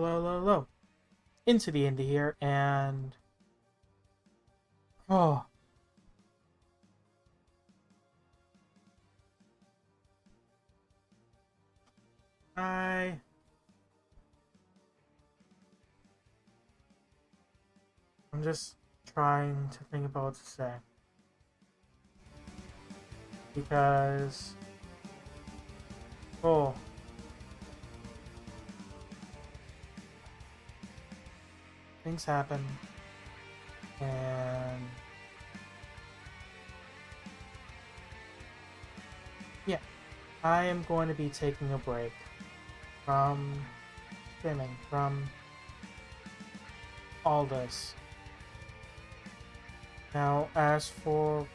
hello, into the indie here, and oh, I I'm just trying to think about what to say because oh, things happen, and yeah, I am going to be taking a break from streaming, from all this. Now, as for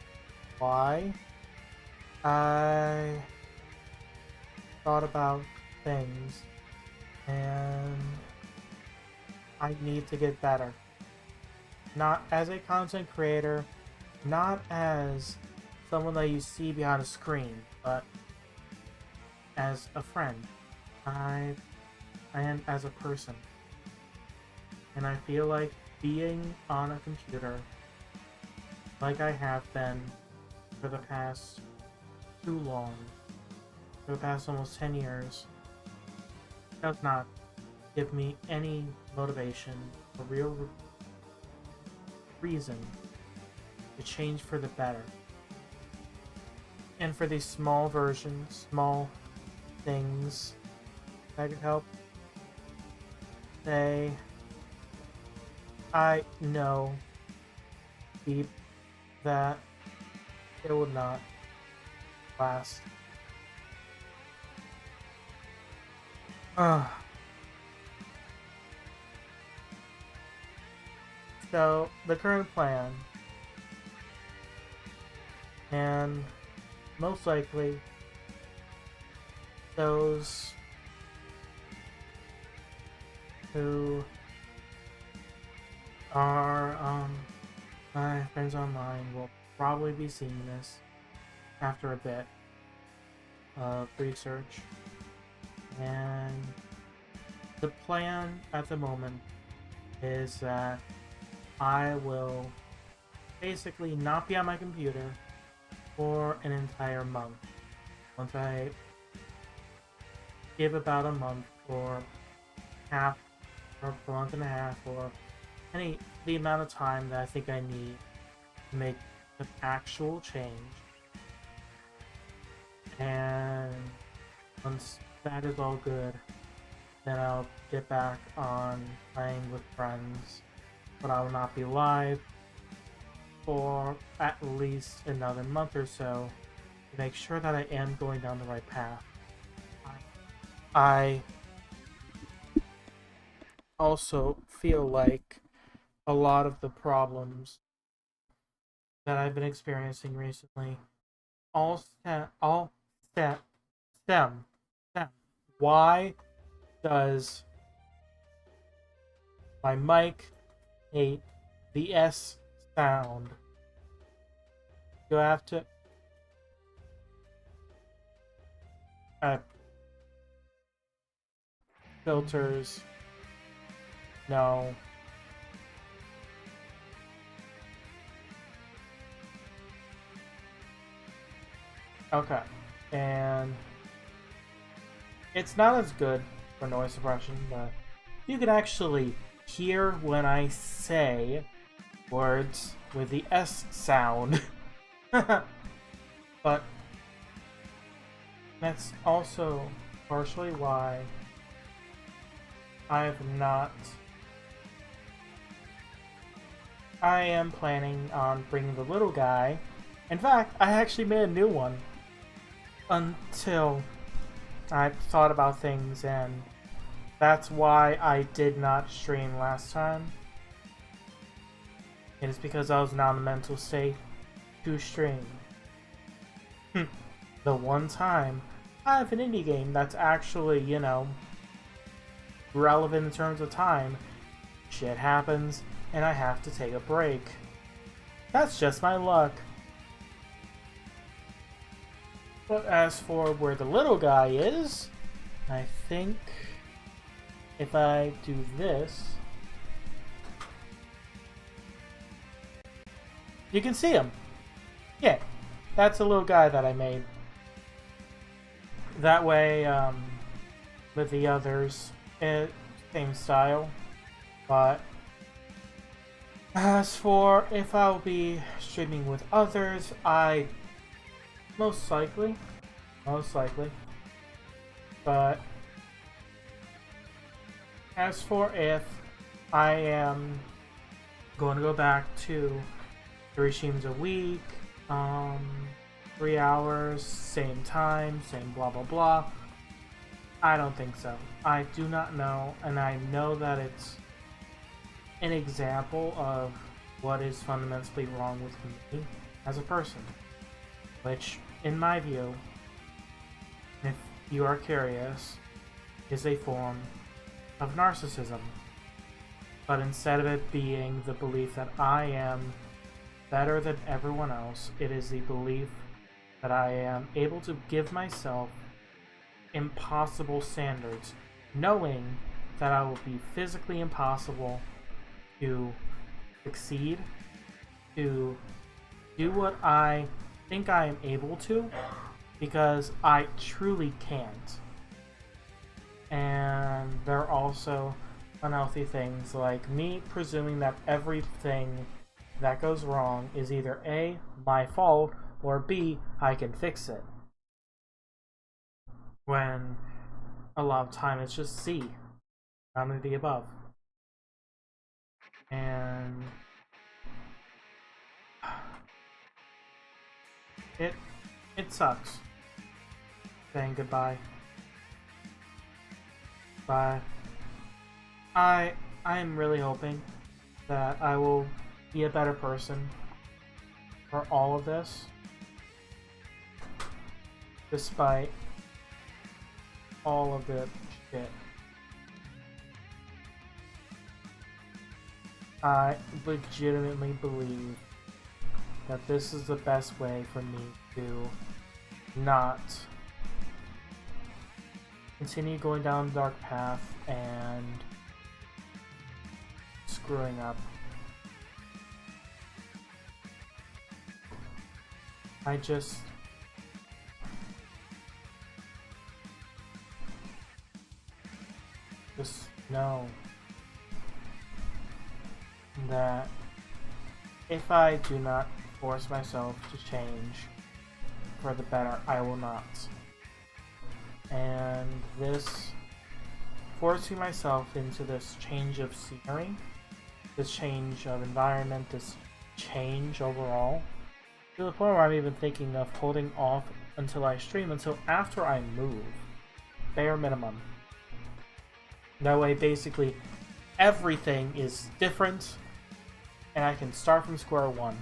why, I thought about things and I need to get better. Not as a content creator, not as someone that you see behind a screen, but as a friend. I and as a person. And I feel like being on a computer, like I have been for the past too long, for the past almost 10 years, does not give me any motivation or real reason to change for the better. And for these small versions, small things that could help, I know deep that it will not last. Uh, so, the current plan, and most likely those who are my friends online will probably be seeing this after a bit of research. And the plan at the moment is that I will basically not be on my computer for an entire month. Once I give about a month or half or a month and a half or the amount of time that I think I need to make an actual change. And once that is all good, then I'll get back on playing with friends, but I will not be live for at least another month or so to make sure that I am going down the right path. I also feel like a lot of the problems that I've been experiencing recently stem. Why does my mic hate the S sound? Do I have to filters? No. Okay. And it's not as good for noise suppression, but you can actually hear when I say words with the S sound. But that's also partially why I am planning on bringing the little guy. In fact, I actually made a new one until I thought about things, and that's why I did not stream last time. It is because I was not in the mental state to stream. The one time I have an indie game that's actually, relevant in terms of time, shit happens and I have to take a break. That's just my luck. But as for where the little guy is, I think if I do this, you can see him. Yeah, that's a little guy that I made. That way, with the others, same style. But as for if I'll be streaming with others, I most likely. But as for if I am going to go back to 3 streams a week, 3 hours, same time, same blah blah blah, I don't think so. I do not know, and I know that it's an example of what is fundamentally wrong with me as a person. Which, in my view, if you are curious, is a form of narcissism. But instead of it being the belief that I am better than everyone else, it is the belief that I am able to give myself impossible standards, knowing that I will be physically impossible to succeed, to do what I think I am able to, because I truly can't. And there are also unhealthy things like me presuming that everything that goes wrong is either A, my fault, or B, I can fix it. When a lot of time it's just C, none of the above. And it sucks saying goodbye. But I am really hoping that I will be a better person for all of this, despite all of the shit. I legitimately believe that this is the best way for me to not continue going down the dark path and screwing up. I just know that if I do not force myself to change for the better, I will not. And this forcing myself into this change of scenery, this change of environment, this change overall, to the point where I'm even thinking of holding off until I stream, until after I move. Bare minimum. That way, basically, everything is different, and I can start from square one.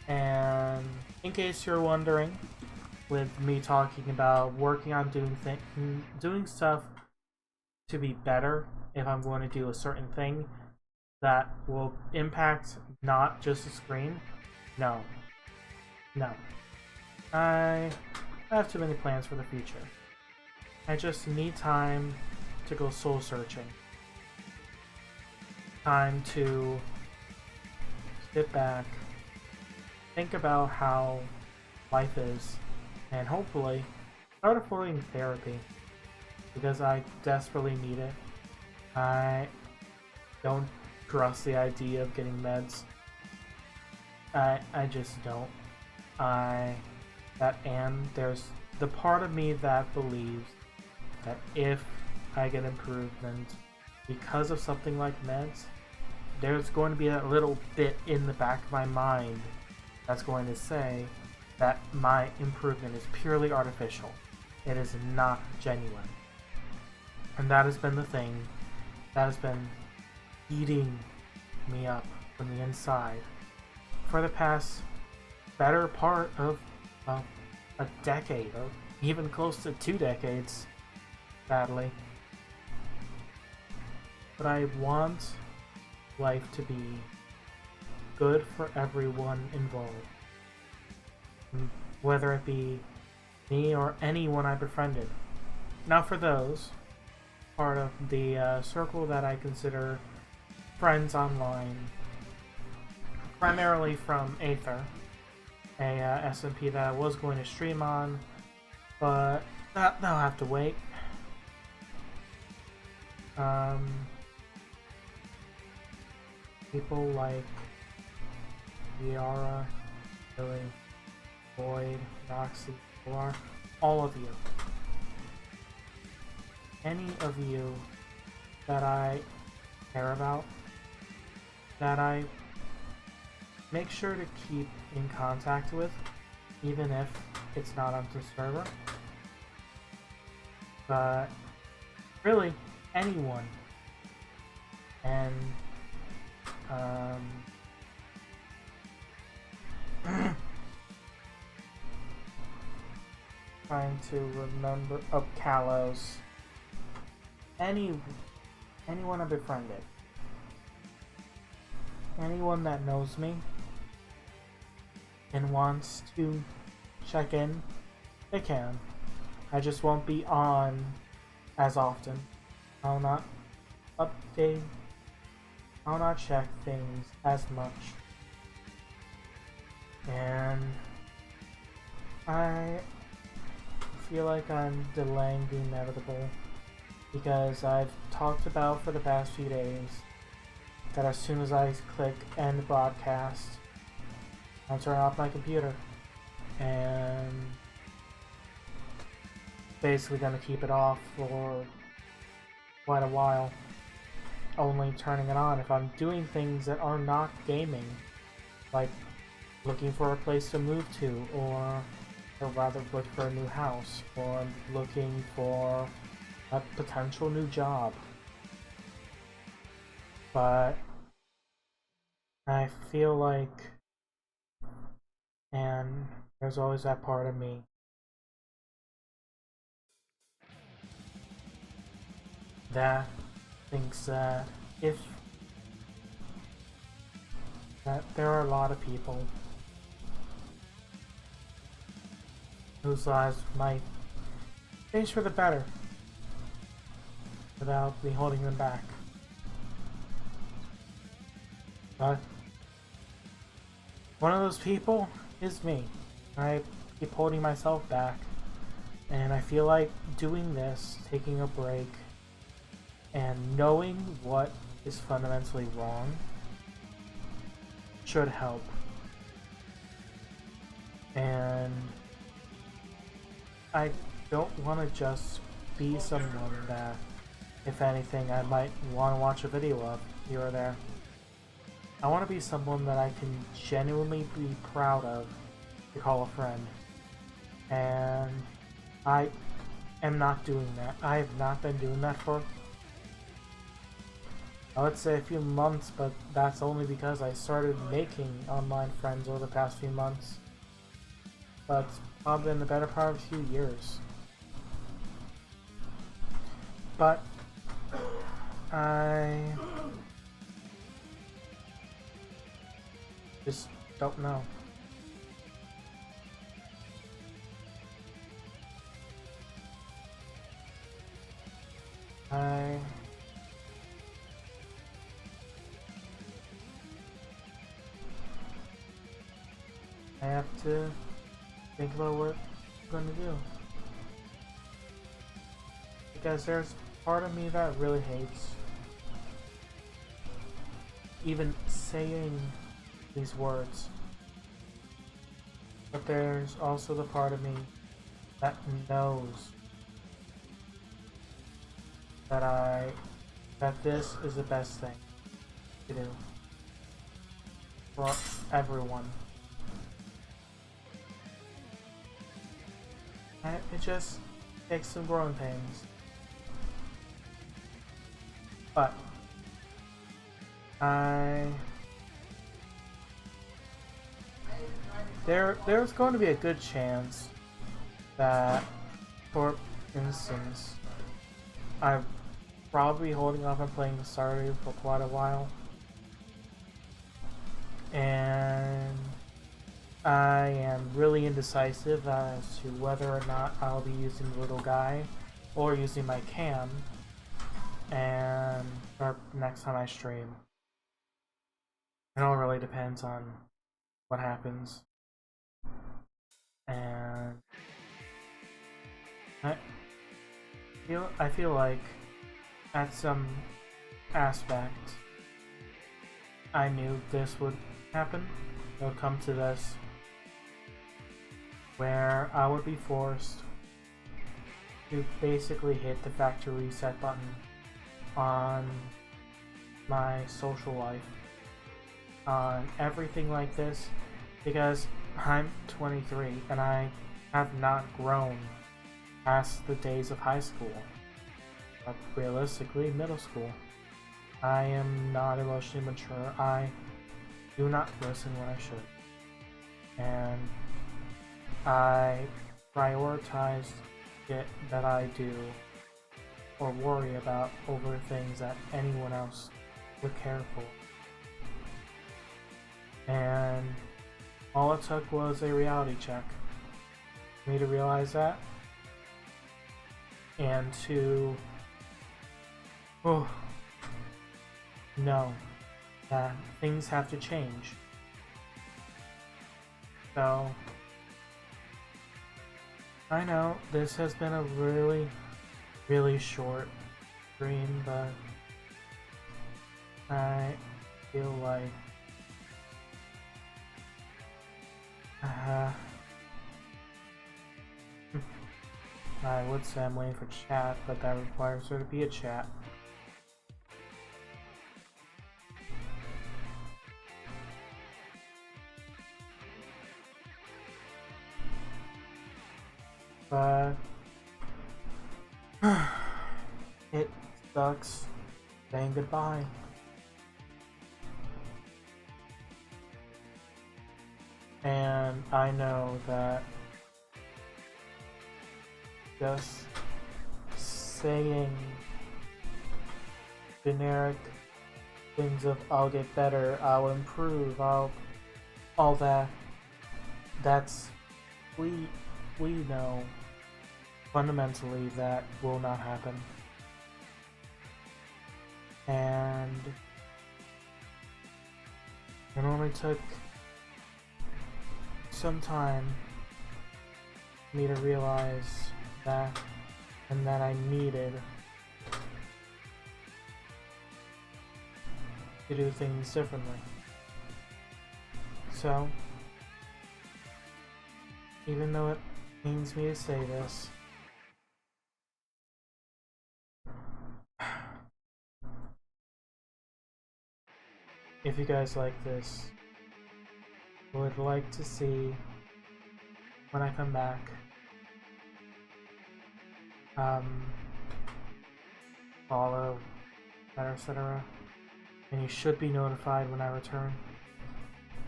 And in case you're wondering, with me talking about working on doing stuff to be better, if I'm going to do a certain thing that will impact not just the screen, no. I have too many plans for the future. I just need time to go soul searching. Time to sit back, think about how life is, and hopefully start affording therapy, because I desperately need it. I don't trust the idea of getting meds. I just don't. There's the part of me that believes that if I get improvement because of something like meds, there's going to be a little bit in the back of my mind that's going to say that my improvement is purely artificial. It is not genuine. And that has been the thing that has been eating me up from the inside for the past better part of a decade, or even close to 2 decades, sadly. But I want life to be good for everyone involved, whether it be me or anyone I befriended. Now for those, part of the circle that I consider friends online, primarily from Aether, a SMP that I was going to stream on, but that'll have to wait. People like Yara, Billy, Boyd, Roxy, Polar, all of you. Any of you that I care about, that I make sure to keep in contact with, even if it's not on the server. But really, anyone. And trying to remember Kalos. Anyone I've befriended. Anyone that knows me and wants to check in, they can. I just won't be on as often. I'll not update. I'll not check things as much. And I feel like I'm delaying the inevitable because I've talked about for the past few days that as soon as I click end broadcast, I'll turn off my computer and basically gonna keep it off for quite a while, only turning it on if I'm doing things that are not gaming, like looking for a place to move to, or rather look for a new house, or looking for a potential new job. But I feel like, and there's always that part of me that thinks that that there are a lot of people whose lives might change for the better without me holding them back. But one of those people is me. I keep holding myself back, and I feel like doing this, taking a break, and knowing what is fundamentally wrong should help. And I don't want to just be someone that, if anything, I might want to watch a video of here or there. I want to be someone that I can genuinely be proud of to call a friend. And I am not doing that. I have not been doing that for, I would say, a few months, but that's only because I started making online friends over the past few months. But it's probably been the better part of a few years. But I just don't know. I have to think about what I'm going to do. Because there's part of me that really hates even saying these words. But there's also the part of me that knows that this is the best thing to do for everyone. And it just takes some growing pains. But there's going to be a good chance that, for instance, I'm probably holding off on playing Stardew for quite a while, and I am really indecisive as to whether or not I'll be using the little guy or using my cam, and or next time I stream. It all really depends on what happens. And I feel like at some aspect I knew this would happen. It would come to this where I would be forced to basically hit the factory reset button on my social life, on everything like this, because I'm 23 and I have not grown past the days of high school, but realistically middle school. I am not emotionally mature. I do not listen when I should, and I prioritize it that I do or worry about over things that anyone else would care for. And all it took was a reality check for me to realize that, and to know that things have to change. So I know this has been a really, really short stream, but I feel like I would say I'm waiting for chat, but that requires there to be a chat. But it sucks saying goodbye. And I know that just saying generic things of I'll get better, I'll improve, all that's we know fundamentally that will not happen. And it only took some time for me to realize that, and that I needed to do things differently. So, even though it pains me to say this, if you guys like this, would like to see when I come back, follow, etc. And you should be notified when I return.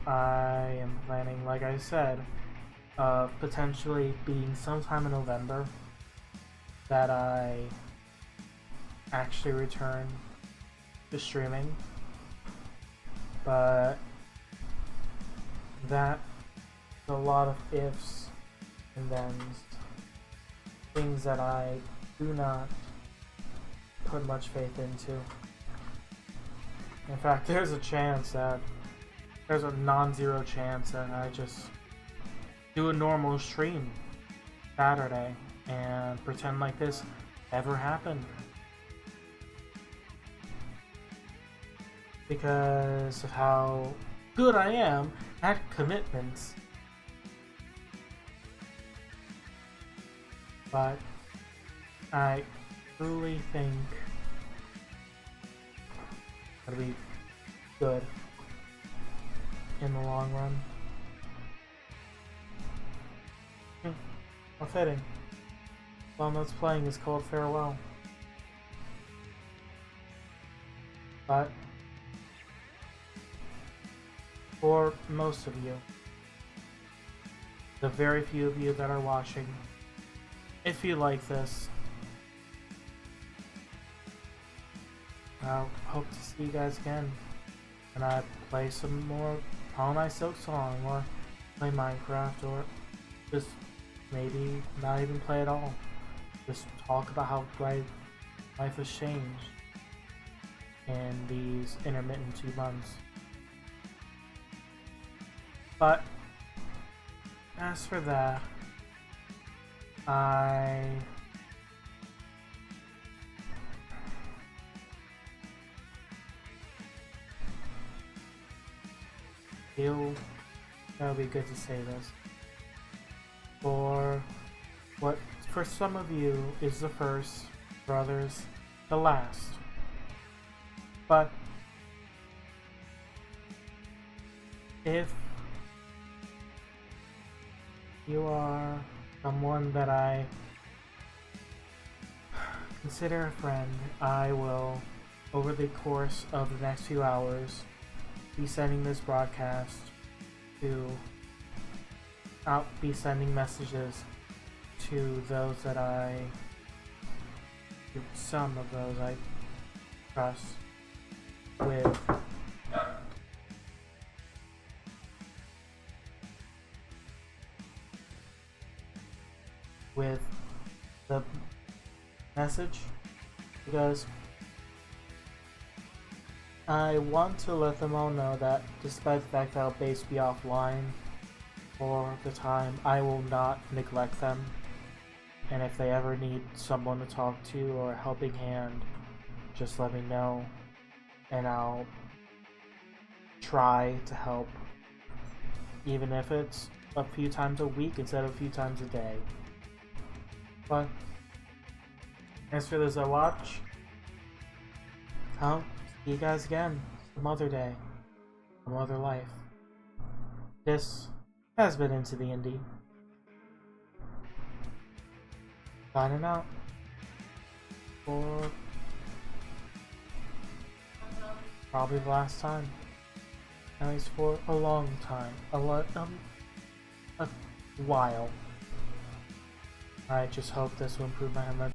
I am planning, like I said, potentially being sometime in November that I actually return to streaming, but that's a lot of ifs and thens, things that I do not put much faith into. In fact, there's a non-zero chance that I just do a normal stream Saturday and pretend like this ever happened. Because of how good I am at commitments. But I truly think it'll be good in the long run. How fitting. The song that's playing is called Farewell. But for most of you, the very few of you that are watching, if you like this, I'll hope to see you guys again. And I play some more Hollow Knight Silksong, or play Minecraft, or just maybe not even play at all. Just talk about how life has changed in these intermittent 2 months. But as for that, I feel that would be good to say this. For what for some of you is the first, for others the last. But if you are someone that I consider a friend, I will, over the course of the next few hours, be sending this broadcast to be sending messages to those that some of those I trust with the message, because I want to let them all know that despite the fact that I'll be offline for the time, I will not neglect them. And if they ever need someone to talk to or a helping hand, just let me know and I'll try to help, even if it's a few times a week instead of a few times a day. But as for those I watch, I'll see you guys again some other day, some other life. This has been Into the Indie. Signing out for probably the last time, at least for a long time, a while. I just hope this will improve my